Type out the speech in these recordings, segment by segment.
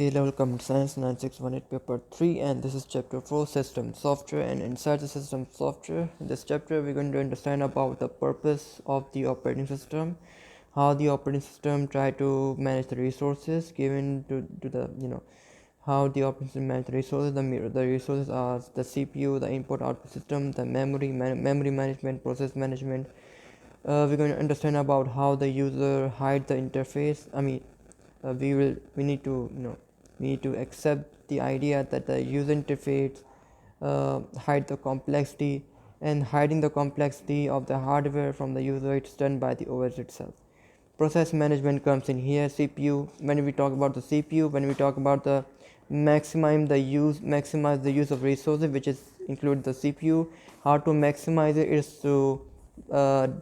A-level Computer Science 9618 paper 3, and this is chapter 4, system software. And inside the system software, in this chapter we're going to understand about the purpose of the operating system, how the operating system try to manage the resources given to the how the operating system manage the resources. The resources are the CPU, the input output system, the memory management, process management. We're going to understand about how the user hide the interface. We need to accept the idea that the user interface hide the complexity, and hiding the complexity of the hardware from the user, it's done by the OS itself. Process management comes in here. CPU, when we talk about the CPU, when we talk about the maximize the use of resources, which is include the CPU, how to maximize it is to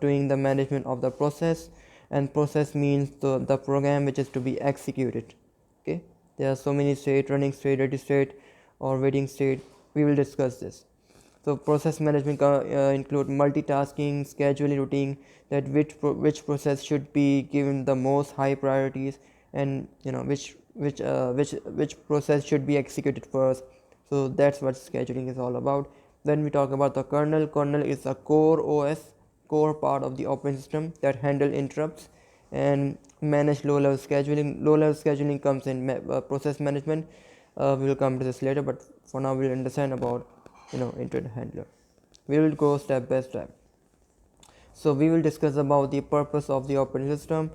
doing the management of the process. And process means the program which is to be executed. Okay, there are so many state: running state, ready state, or waiting state. We will discuss this. So process management include multitasking, scheduling, routine, that which process should be given the most high priorities, and which process should be executed first. So that's what scheduling is all about. Then we talk about the kernel. Kernel is a core part of the operating system that handle interrupts and manage low-level scheduling. Low-level scheduling comes in process management. We will come to this later, but for now we'll understand about interrupt handler. We will go step by step. So we will discuss about the purpose of the operating system,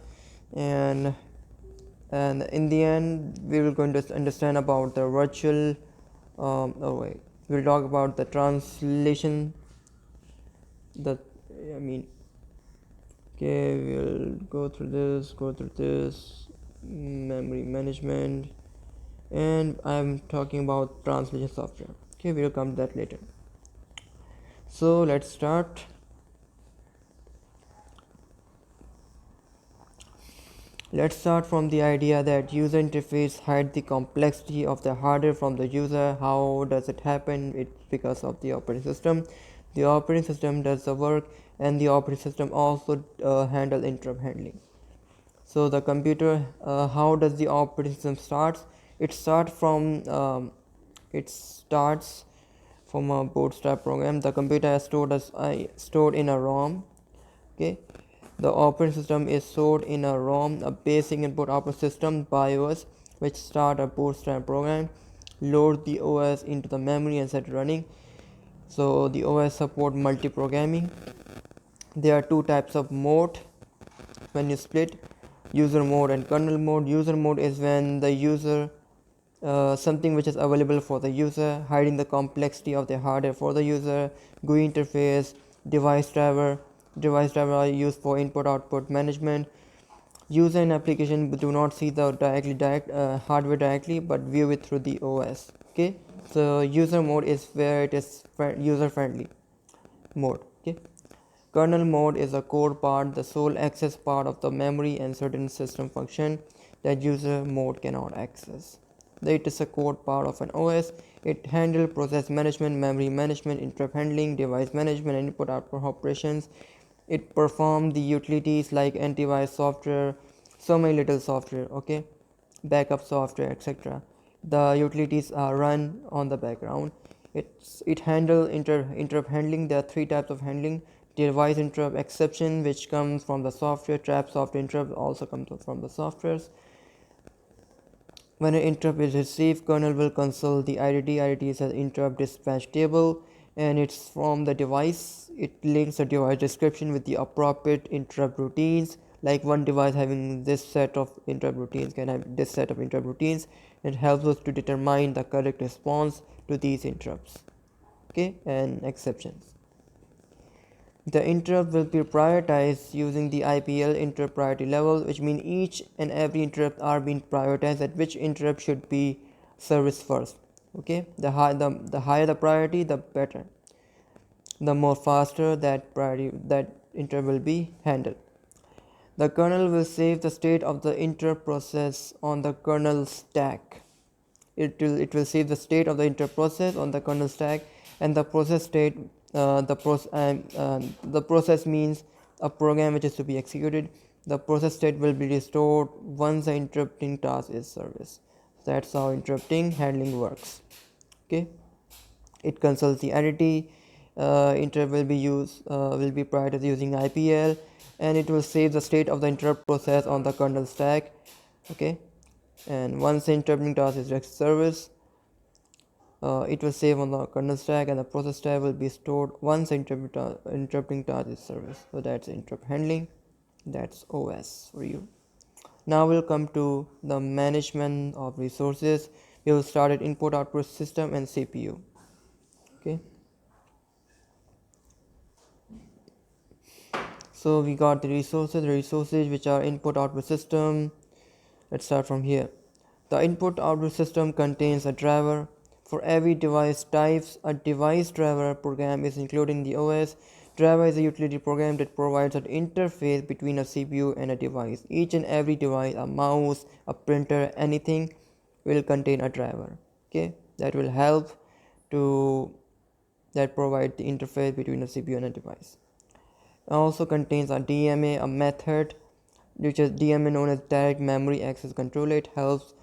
and in the end we will going to understand about the virtual we'll talk about the translation. We'll go through this memory management, and I'm talking about translation software. Okay, we'll come to that later. So let's start. Let's start from the idea that user interface hide the complexity of the hardware from the user. How does it happen? It's because of the operating system. The operating system does the work, and the operating system also handle interrupt handling. So the computer, how does the operating system starts? It starts from a bootstrap program. The computer is stored in a ROM. Okay, the operating system is stored in a ROM, a basic input output system, BIOS, which start a bootstrap program, load the OS into the memory and set running. So the OS support multi-programming. There are two types of mode when you split: user mode and kernel mode. User mode is when the user something which is available for the user, hiding the complexity of the hardware for the user. GUI interface, device driver are used for input output management. User and application do not see the hardware directly, but view it through the OS. Okay, so user mode is where it is user friendly mode. Okay, kernel mode is a core part, the sole access part of the memory and certain system function that user mode cannot access. It is a core part of an OS. It handles process management, memory management, interrupt handling, device management, and input output operations. It performs the utilities like antivirus software, so many little software, okay, backup software, etc. The utilities are run on the background. It handle interrupt handling. There are three types of handling: device interrupt exception, which comes from the software; trap software interrupt also comes from the softwares. When an interrupt is received, kernel will console the IDD. IDD is an interrupt dispatch table, and it's from the device. It links the device description with the appropriate interrupt routines. Like one device having this set of interrupt routines can have this set of interrupt routines. It helps us to determine the correct response to these interrupts, okay, and exceptions. The interrupt will be prioritized using the IPL interrupt priority level, which means each and every interrupt are being prioritized at which interrupt should be serviced first. Okay, the higher the priority, the better. The more faster that interrupt will be handled. The kernel will save the state of the interrupt process on the kernel stack. It will save the state of the interrupt process on the kernel stack, and the process state. The process means a program which is to be executed. The process state will be restored once the interrupting task is serviced. That's how interrupting handling works. Okay, it consults the entity. Interrupt will be prioritized using IPL, and it will save the state of the interrupt process on the kernel stack. Okay, and once the interrupting task is reached service, it will save on the kernel stack, and the process tab will be stored once the interrupting task is service. So that's interrupt handling. That's OS for you. Now we'll come to the management of resources. We will start at input output system and CPU. Okay, so we got the resources which are input output system. Let's start from here. The input output system contains a driver. For every device types, a device driver program is included in the OS. Driver is a utility program that provides an interface between a CPU and a device. Each and every device, a mouse, a printer, anything will contain a driver. Okay, that will help to that provide the interface between a CPU and a device. It also contains a DMA, a method which is DMA known as direct memory access controller. It helps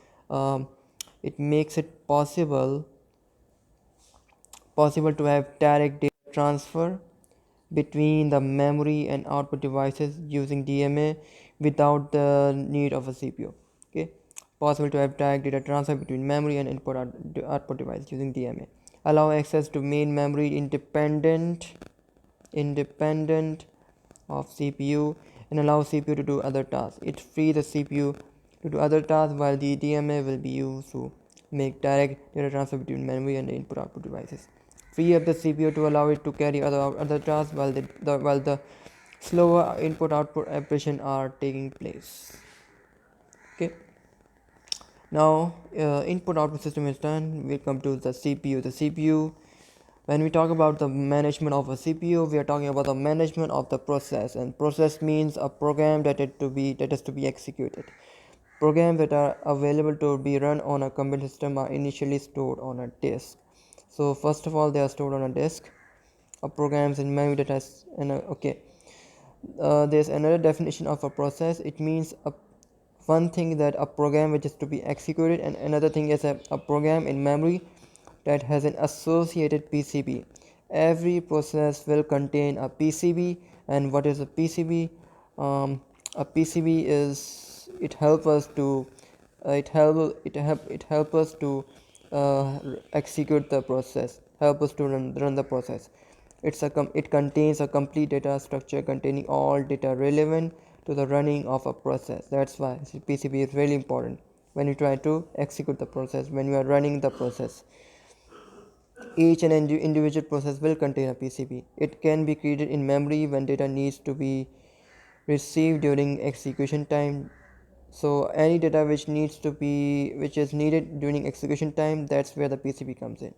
it makes it possible to have direct data transfer between the memory and output devices using DMA without the need of a CPU. Okay, possible to have direct data transfer between memory and output device using DMA. Allow access to main memory independent of CPU, and allow CPU to do other tasks. It frees the CPU to do other tasks while the DMA will be used to make direct data transfer between memory and input output devices. Free up the CPU to allow it to carry other tasks while the slower input output operation are taking place. Okay, now input output system is done. We come to the CPU. When we talk about the management of a CPU, we are talking about the management of the process, and process means a program that is to be executed. Programs that are available to be run on a computer system are initially stored on a disk. So first of all, they are stored on a disk. A programs in memory that has okay. There's another definition of a process. It means one thing that a program which is to be executed, and another thing is a program in memory that has an associated PCB. Every process will contain a PCB. And what is a PCB? A PCB is it help us to execute the process, help us to run the process. It contains a complete data structure containing all data relevant to the running of a process. That's why PCB is really important when you try to execute the process, when you are running the process. Each and individual process will contain a PCB. It can be created in memory when data needs to be received during execution time. So any data which is needed during execution time, that's where the PCB comes in.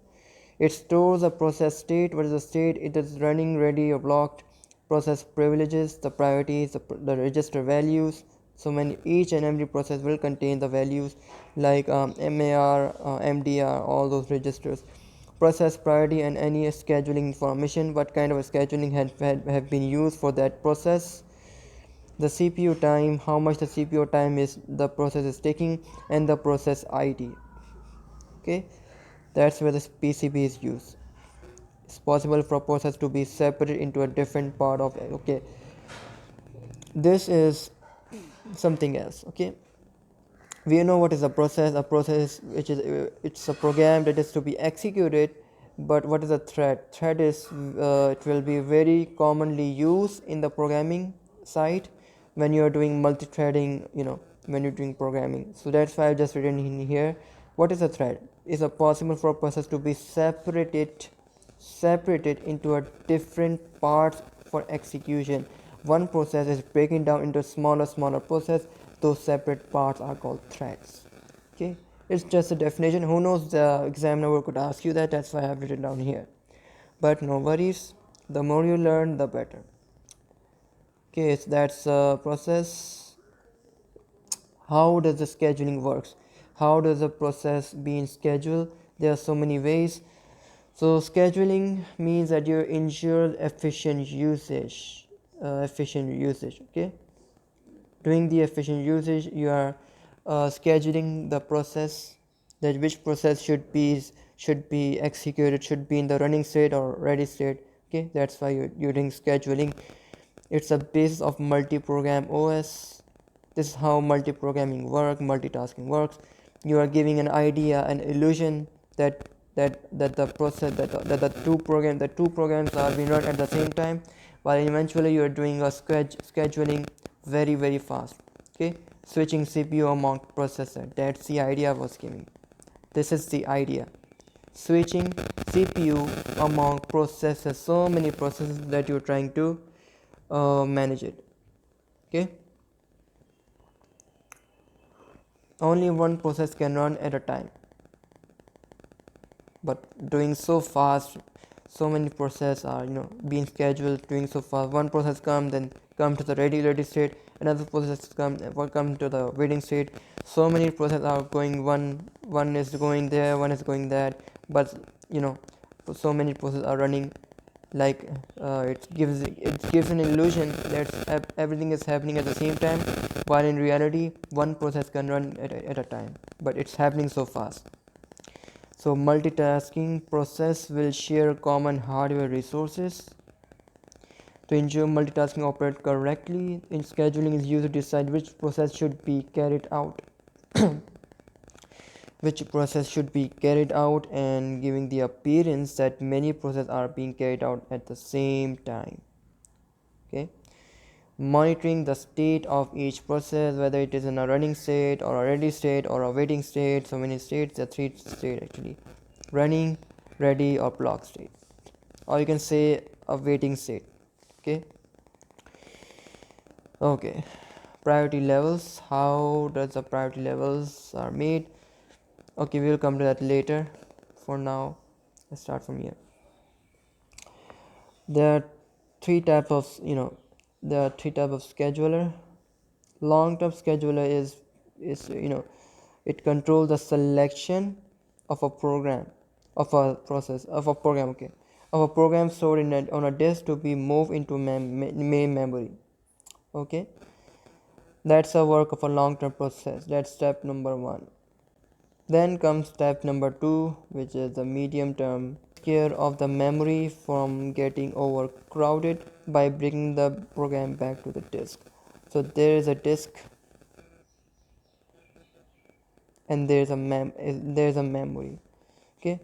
It stores a process state. What is the state? It is running, ready, or blocked. Process privileges, the priorities, the register values. So each and every process will contain the values like MAR, MDR, all those registers. Process priority and any scheduling information. What kind of scheduling have been used for that process. The CPU time, how much the CPU time is the process is taking, and the process ID. Okay, that's where the PCB is used. It's possible for a process to be separated into a different part of it. Okay, this is something else. Okay, we know what is a process which is it's a program that is to be executed. But what is a thread is it will be very commonly used in the programming side when you are doing multi-threading, when you're doing programming. So that's why I've just written in here. What is a thread? Is it possible for a process to be separated into a different parts for execution. One process is breaking down into smaller process. Those separate parts are called threads. Okay, it's just a definition. Who knows, the examiner could ask you that. That's why I have written down here, but no worries, the more you learn the better. Okay, so that's a process. How does the scheduling works? How does the process being scheduled? There are so many ways. So scheduling means that you ensure efficient usage. Okay, doing the efficient usage, you are scheduling the process. that which process should be executed, should be in the running state or ready state. Okay, that's why you're doing scheduling. It's a basis of multi-program OS. This is how multitasking works. You are giving an idea, an illusion that the process that the two programs are being run at the same time, while eventually you are doing a scheduling very fast. Okay, switching CPU among processor. That's the idea I was giving. This is the idea. Switching CPU among processors, so many processes that you're trying to manage it. Okay, only one process can run at a time, but doing so fast, so many processes are being scheduled, doing so fast. One process then come to the ready state, another process come to the waiting state. So many processes are going, one is going there, one is going that, but so many processes are running like it gives an illusion that everything is happening at the same time, while in reality one process can run at a time, but it's happening so fast. So multitasking process will share common hardware resources. To ensure multitasking operates correctly, in scheduling is used to decide which process should be carried out. And giving the appearance that many processes are being carried out at the same time. Okay. Monitoring the state of each process, whether it is in a running state or a ready state or a waiting state. So many states, there are three states actually: running, ready, or block state, or you can say a waiting state. Okay, priority levels. How does the priority levels are made? Okay, we will come to that later. For now, let's start from here. There are three types of scheduler. Long-term scheduler is it controls the selection of a program, of a process, of a program. Okay, of a program stored on a disk to be moved into main memory. Okay, that's a work of a long-term process. That's step number 1. Then comes step number 2, which is the medium term. Care of the memory from getting overcrowded by bringing the program back to the disk. So there is a disk and there's a memory. Okay,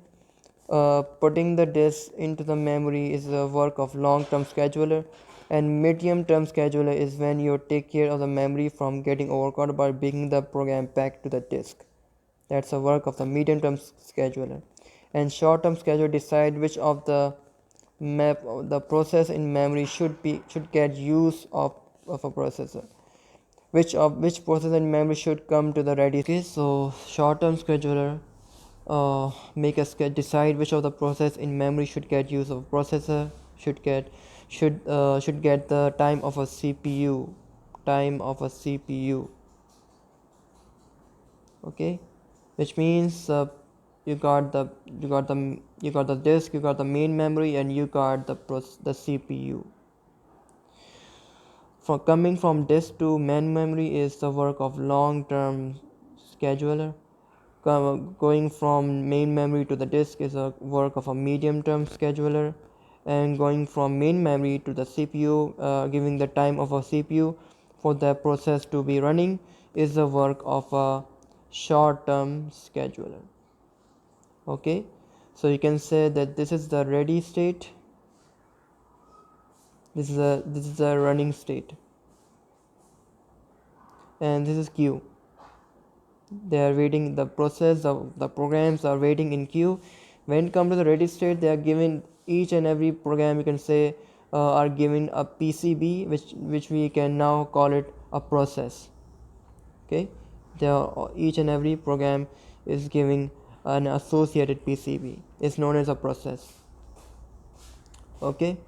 putting the disk into the memory is a work of long-term scheduler, and medium-term scheduler is when you take care of the memory from getting overcrowded by bringing the program back to the disk. That's a work of the medium-term scheduler. And short-term scheduler decide which of the process in memory should get use of a processor, which process in memory should come to the ready. Okay, so short-term scheduler make us decide which of the process in memory should get use of processor, should get the time of a CPU. Okay, which means you got the disk, you got the main memory, and you got the CPU. Coming from disk to main memory is the work of long-term scheduler. Going from main memory to the disk is a work of a medium-term scheduler, and going from main memory to the CPU, giving the time of a CPU for the process to be running, is the work of a short-term scheduler. Okay, so you can say that this is the ready state, this is a running state, and this is queue. They are waiting, the process of the programs are waiting in queue. When it comes to the ready state, they are given, each and every program you can say are given a PCB, which we can now call it a process. Okay, each and every program is giving an associated PCB. It's known as a process. Okay,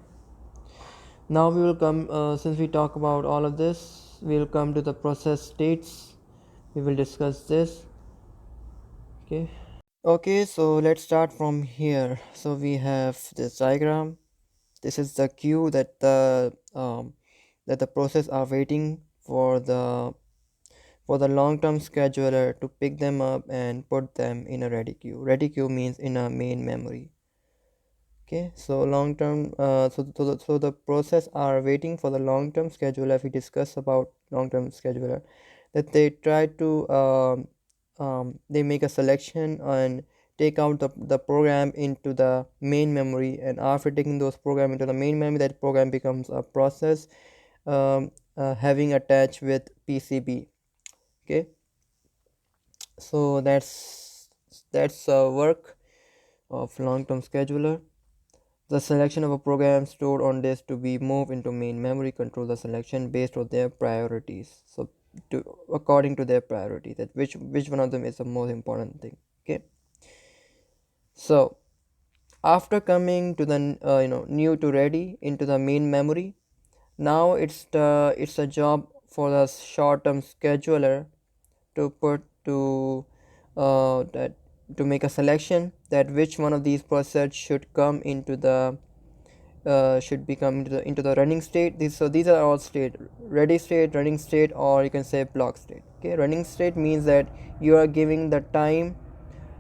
now we will come, since we talk about all of this, we will come to the process states. We will discuss this. Okay, so let's start from here. So we have this diagram. This is the queue that the process are waiting for the for the long-term scheduler to pick them up and put them in a ready queue. Ready queue means in a main memory. Okay, so long term so the process are waiting for the long term scheduler. If we discuss about long term scheduler, that they try to they make a selection and take out the program into the main memory, and after taking those program into the main memory, that program becomes a process having attached with PCB. Okay, so that's work of long term scheduler. The selection of a program stored on disk to be moved into main memory control the selection based on their priorities. So, according to their priority, that which one of them is the most important thing. Okay. So after coming to the new to ready into the main memory, now it's a job for the short-term scheduler to put to that to make a selection that which one of these process should come into the should become into the running state. These are all state: ready state, running state, or you can say block state. Okay, running state means that you are giving the time,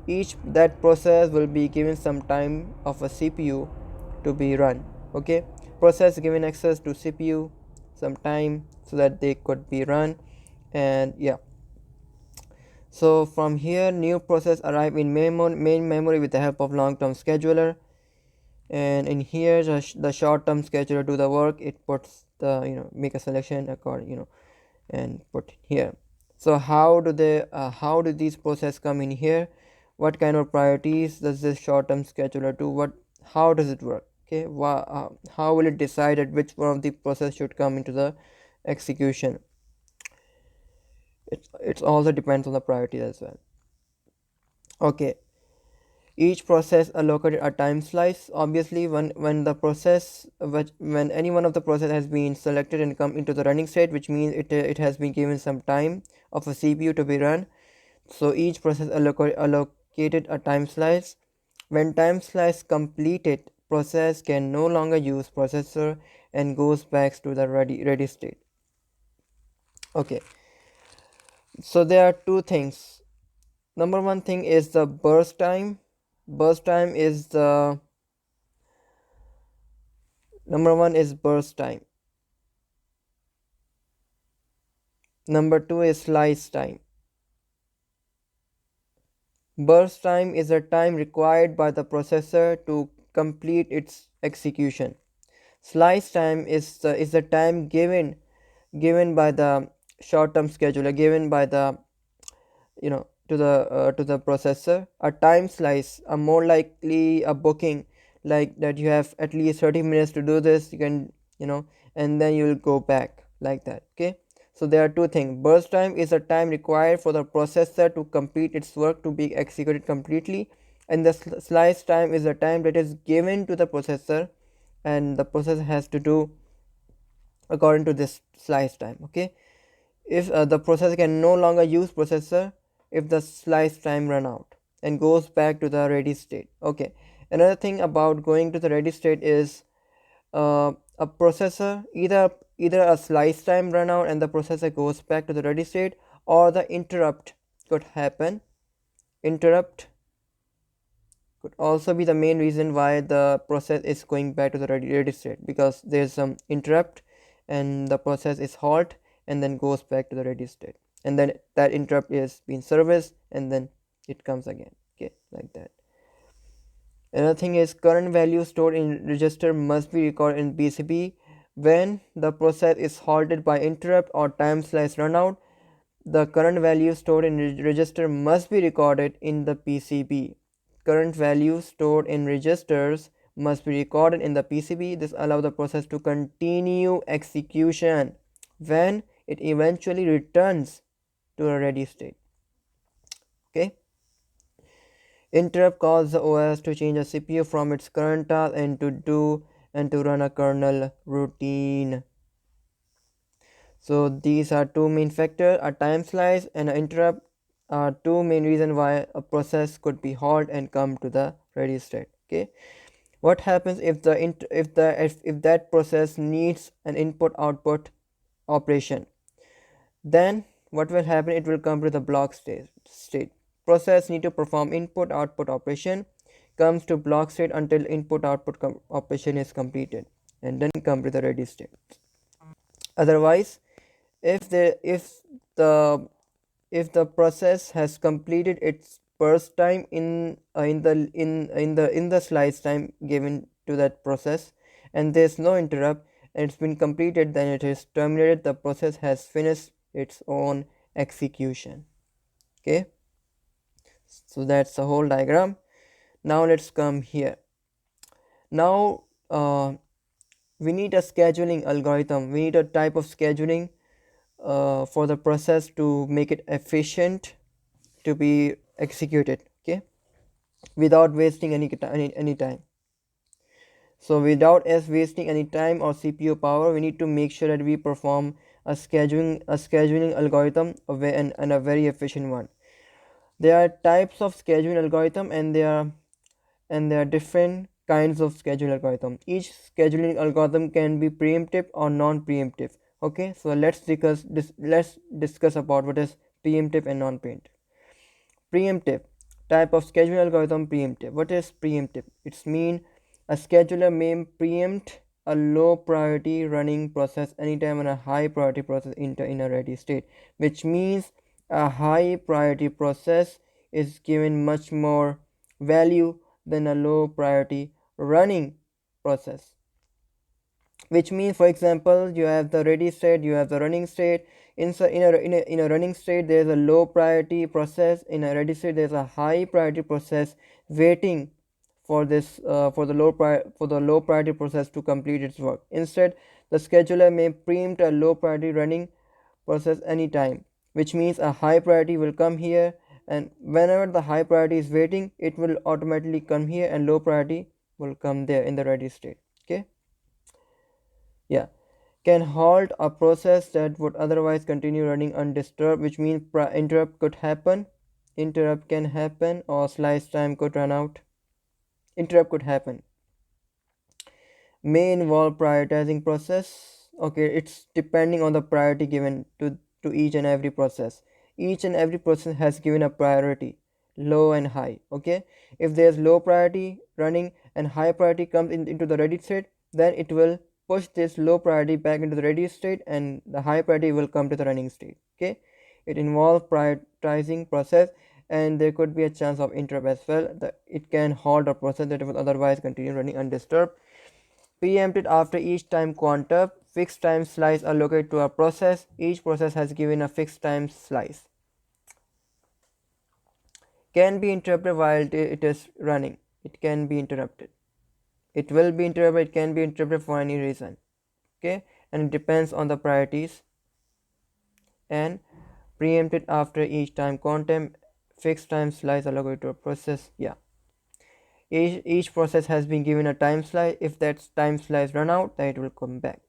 each that process will be given some time of a CPU to be run. Okay, process given access to CPU some time so that they could be run. And yeah, so from here new process arrive in main memory with the help of long-term scheduler, and in here the short-term scheduler do the work. It puts the make a selection according and put here. So how do these process come in here? What kind of priorities does this short-term scheduler do? How does it work? Okay, how will it decide that which one of the process should come into the execution? It's also depends on the priority as well. Okay, each process allocated a time slice. Obviously when the process when any one of the process has been selected and come into the running state, which means it has been given some time of a CPU to be run. So each process allocated a time slice. When time slice completed, process can no longer use processor and goes back to the ready state. Okay, so there are two things. Number one thing is the burst time. Burst time is the number one is burst time. Number two is slice time. Burst time is the time required by the processor to complete its execution. Slice time is the time given by the short-term scheduler, given by the to the processor. A time slice, a more likely a booking, like that you have at least 30 minutes to do this, you can and then you will go back like that. Okay, so there are two things. Burst time is the time required for the processor to complete its work to be executed completely, and the slice time is the time that is given to the processor and the processor has to do according to this slice time. Okay, if the processor can no longer use processor if the slice time run out and goes back to the ready state. Okay, another thing about going to the ready state is a processor either a slice time run out and the processor goes back to the ready state, or the interrupt could happen. Interrupt could also be the main reason why the process is going back to the ready state, because there's some interrupt and the process is halt and then goes back to the ready state, and then that interrupt is being serviced and then it comes again. Okay, like that. Another thing is current value stored in register must be recorded in PCB. When the process is halted by interrupt or time slice runout, the current value stored in register must be recorded in the PCB. Current value stored in registers must be recorded in the PCB. This allows the process to continue execution when it eventually returns to a ready state. Okay. Interrupt causes the OS to change a CPU from its current task and to run a kernel routine. So these are two main factors: a time slice and an interrupt are two main reasons why a process could be halt and come to the ready state. Okay, what happens if if that process needs an input output operation? Then what will happen? It will come to the block state. Process need to perform input output operation, comes to block state until input output operation is completed, and then come to the ready state. Otherwise, the if the process has completed its burst time in the slice time given to that process, and there's no interrupt, and it's been completed, then it is terminated. The process has finished its own execution. Okay, so that's the whole diagram. Now let's come here. Now we need a scheduling algorithm. We need a type of scheduling for the process to make it efficient to be executed, okay, without wasting any time. So without us wasting any time or CPU power, we need to make sure that we perform a scheduling algorithm and a very efficient one. There are types of scheduling algorithm, and there are different kinds of scheduling algorithm. Each scheduling algorithm can be preemptive or non-preemptive. Okay, so let's discuss about what is preemptive and non-preemptive. Preemptive type of scheduling algorithm. Preemptive. What is preemptive? It's mean a scheduler may preempt a low priority running process anytime when a high priority process enter in a ready state, which means a high priority process is given much more value than a low priority running process. Which means, for example, you have the ready state, you have the running state. In a running state there is a low priority process. In a ready state there is a high priority process waiting for this for the low priority process to complete its work. Instead, the scheduler may preempt a low priority running process anytime, which means a high priority will come here, and whenever the high priority is waiting, it will automatically come here, and low priority will come there in the ready state. Okay, yeah, can halt a process that would otherwise continue running undisturbed, which means interrupt can happen, or slice time could run out. Interrupt could happen. May involve prioritizing process. Okay, it's depending on the priority given to each and every process. Each and every process has given a priority, low and high. Okay, if there's low priority running and high priority comes into the ready state, then it will push this low priority back into the ready state, and the high priority will come to the running state. Okay, it involves prioritizing process, and there could be a chance of interrupt as well. It can halt a process that would otherwise continue running undisturbed. Preempted after each time quantum. Fixed time slice allocated to a process. Each process has given a fixed time slice. Can be interrupted while it is running. It can be interrupted. It will be interrupted. It can be interrupted for any reason. Okay, and it depends on the priorities. And preempted after each time quantum. Fixed time slice allocated to a process. Yeah. Each process has been given a time slice. If that time slice run out, then it will come back.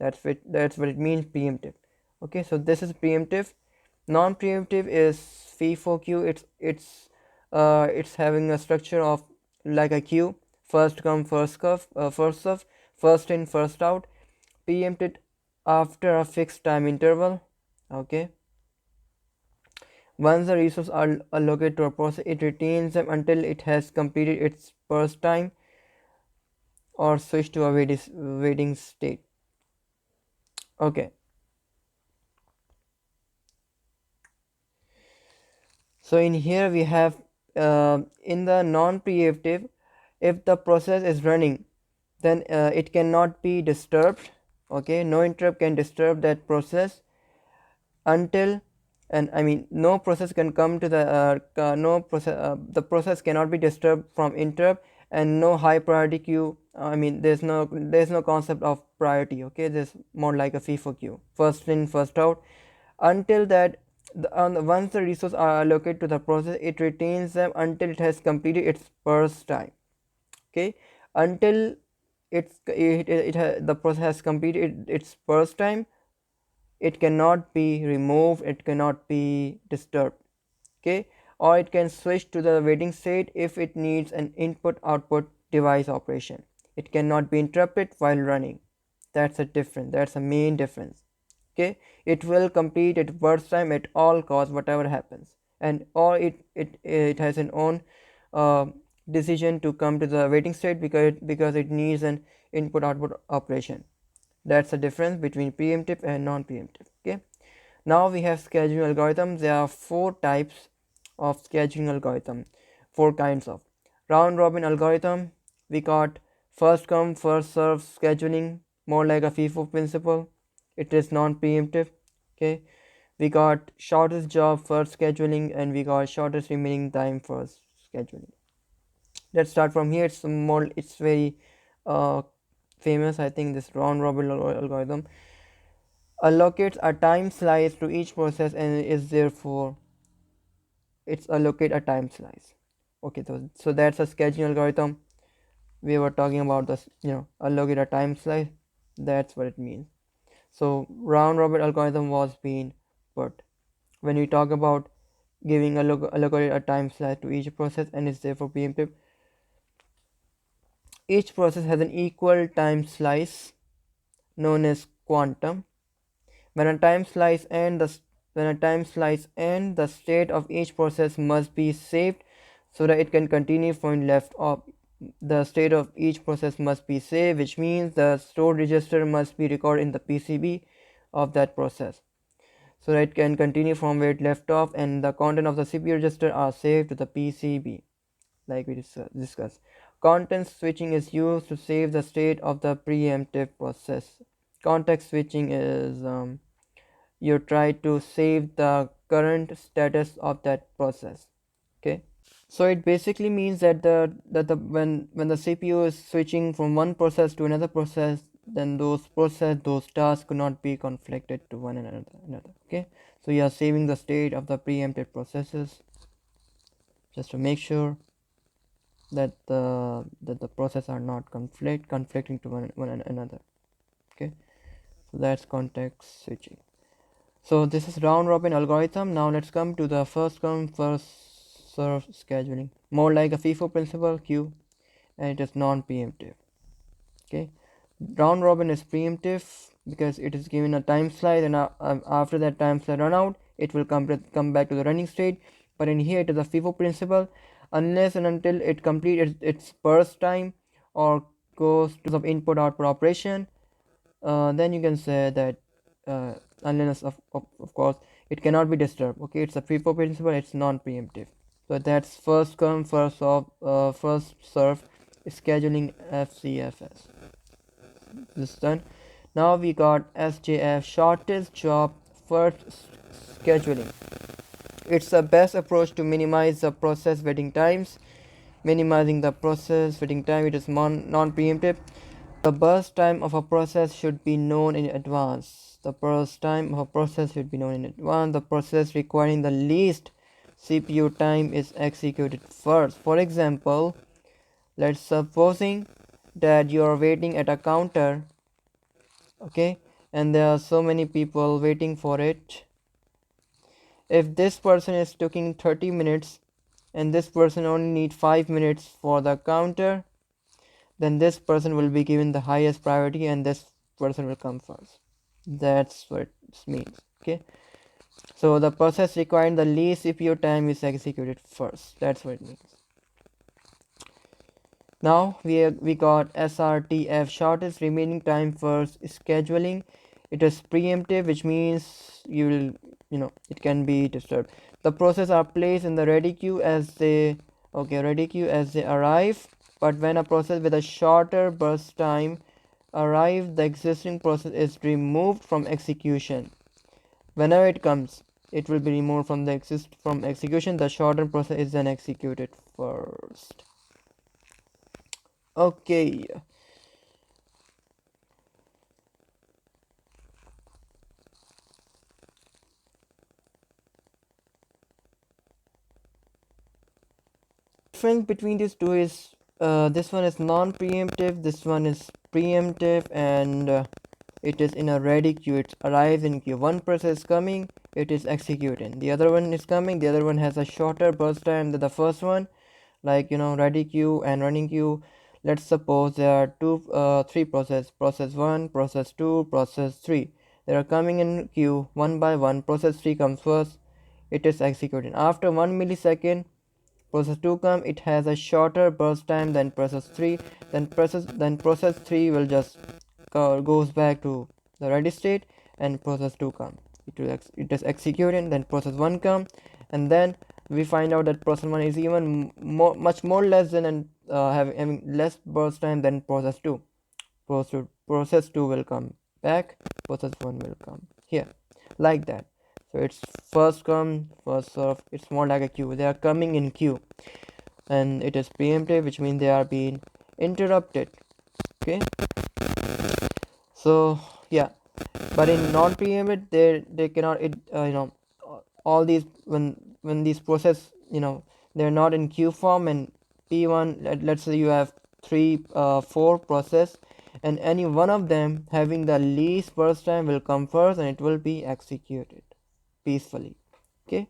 That's what it means, preemptive. Okay, so this is preemptive. Non-preemptive is FIFO-Q. It's having a structure of like a queue, first come first serve, first in first out. Preempted after a fixed time interval. Okay, once the resources are allocated to a process, it retains them until it has completed its burst time or switched to a waiting state. Okay, so in here we have in the non-preemptive, if the process is running, then it cannot be disturbed. Okay, no interrupt can disturb that process until, and I mean no process can come to the process cannot be disturbed from interrupt, and no high priority queue. I mean there's no concept of priority. Okay, there's more like a FIFO queue, first in first out. Until that, once the resources are allocated to the process, it retains them until it has completed its burst time. Okay, until the process has completed its burst time, it cannot be removed, it cannot be disturbed. Okay, or it can switch to the waiting state if it needs an input output device operation. It cannot be interrupted while running. That's a main difference. Okay, it will complete its burst time at all costs, whatever happens, and or it has an own uh, decision to come to the waiting state because it needs an input output operation. That's the difference between preemptive and non-preemptive. Okay, now we have scheduling algorithms. There are four types of scheduling algorithm, four kinds of round robin algorithm. We got first come first serve scheduling, more like a FIFO principle. It is non-preemptive. Okay, we got shortest job first scheduling, and we got shortest remaining time first scheduling. Let's start from here. It's very uh, famous, I think, this round robin algorithm allocates a time slice to each process and is therefore it's allocate a time slice. Okay, so that's a scheduling algorithm. We were talking about this, allocate a time slice. That's what it means. So round robin algorithm was being put when we talk about giving allocate a time slice to each process and is therefore preemptive. Each process has an equal time slice known as quantum. When a time slice ends, the state of each process must be saved so that it can continue from left off. The state of each process must be saved, which means the stored register must be recorded in the PCB of that process so that it can continue from where it left off, and the content of the CPU register are saved to the PCB like we discussed. Context switching is used to save the state of the preemptive process. Context switching is you try to save the current status of that process. Okay, so it basically means that the when the CPU is switching from one process to another process, then those tasks could not be conflicted to one another. Okay, so you are saving the state of the preempted processes just to make sure that the process are not conflicting to one another. Okay, so that's context switching. So this is round robin algorithm. Now let's come to the first come first serve scheduling, more like a FIFO principle queue, and it is non-preemptive. Okay, round robin is preemptive because it is given a time slice, and after that time slice run out, it will come back to the running state. But in here it is a FIFO principle. Unless and until it completes its burst time or goes to the input output operation, then you can say that unless of course it cannot be disturbed. Okay, it's a FIFO principle, it's non-preemptive. So that's first come first serve scheduling, FCFS. This is done. Now we got SJF, shortest job first scheduling. It's the best approach to minimize the process waiting times. Minimizing the process waiting time, it is non-preemptive. The burst time of a process should be known in advance. The burst time of a process should be known in advance. The process requiring the least CPU time is executed first. For example, let's supposing that you are waiting at a counter, okay, and there are so many people waiting for it. If this person is taking 30 minutes and this person only need 5 minutes for the counter, then this person will be given the highest priority and this person will come first. That's what it means. Okay, so the process requiring the least CPU time is executed first. That's what it means. Now we got SRTF, shortest remaining time first scheduling. It is preemptive, which means it can be disturbed. The process are placed in the ready queue as they arrive. But when a process with a shorter burst time arrives, the existing process is removed from execution. Whenever it comes, it will be removed from execution. The shorter process is then executed first. Okay. Difference between these two is this one is non-preemptive, this one is preemptive, and it is in a ready queue. It arrives in queue. One process is coming, it is executing. The other one is coming, the other one has a shorter burst time than the first one, like ready queue and running queue. Let's suppose there are three process 1, process 2, process 3. They are coming in queue one by one. Process 3 comes first, it is executed. After 1 millisecond, process 2 comes, it has a shorter burst time than process 3. Then process 3 will just goes back to the ready state, and process 2 comes. It is executed. Then process 1 comes, and then we find out that process 1 is even much more less than and having less burst time than process 2. Process 2 will come back, process 1 will come here, like that. So it's first come first serve. It's more like a queue. They are coming in queue, and it is preemptive, which means they are being interrupted. Okay, so yeah, but in non-preemptive, they cannot all these, when these process, they're not in queue form, and p1, let's say you have 4 process, and any one of them having the least burst time will come first, and it will be executed peacefully. Okay,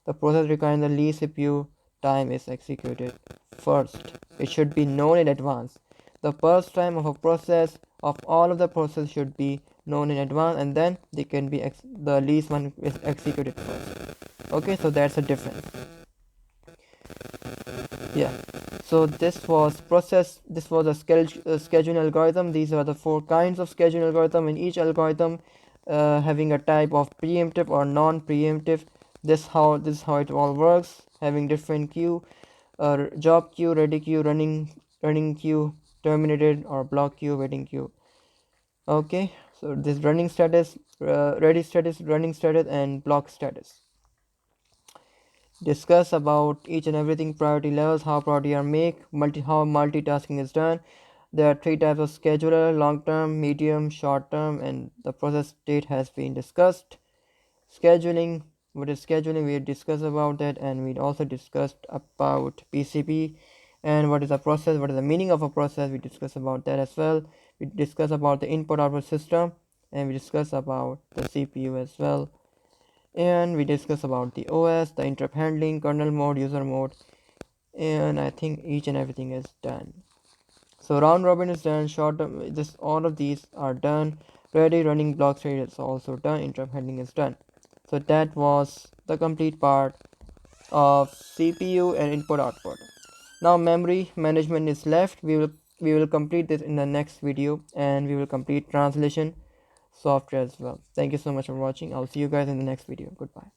the process requiring the least CPU time is executed first. It should be known in advance. The burst time of a process, of all of the process, should be known in advance, and then they can be the least one is executed first. Okay, so that's a difference. Yeah, so this was a scheduling algorithm. These are the 4 kinds of scheduling algorithm, and each algorithm having a type of preemptive or non-preemptive. This is how it all works, having different queue, job queue, ready queue, running queue, terminated or block queue, waiting queue. Okay, so this running status, ready status, running status, and block status. Discuss about each and everything, priority levels, how priority are made, how multitasking is done. There are 3 types of scheduler: long term, medium, short term, and the process state has been discussed. Scheduling, what is scheduling, we discussed about that, and we also discussed about PCP, and what is a process, what is the meaning of a process, we discussed about that as well. We discussed about the input output system, and we discussed about the CPU as well, and we discuss about the OS, the interrupt handling, kernel mode, user mode, and I think each and everything is done. So round robin is done, short term, just all of these are done. Ready, running, block state is also done, interrupt handling is done. So that was the complete part of CPU and input output. Now memory management is left. We will complete this in the next video, and we will complete translation software as well. Thank you so much for watching. I'll see you guys in the next video. Goodbye.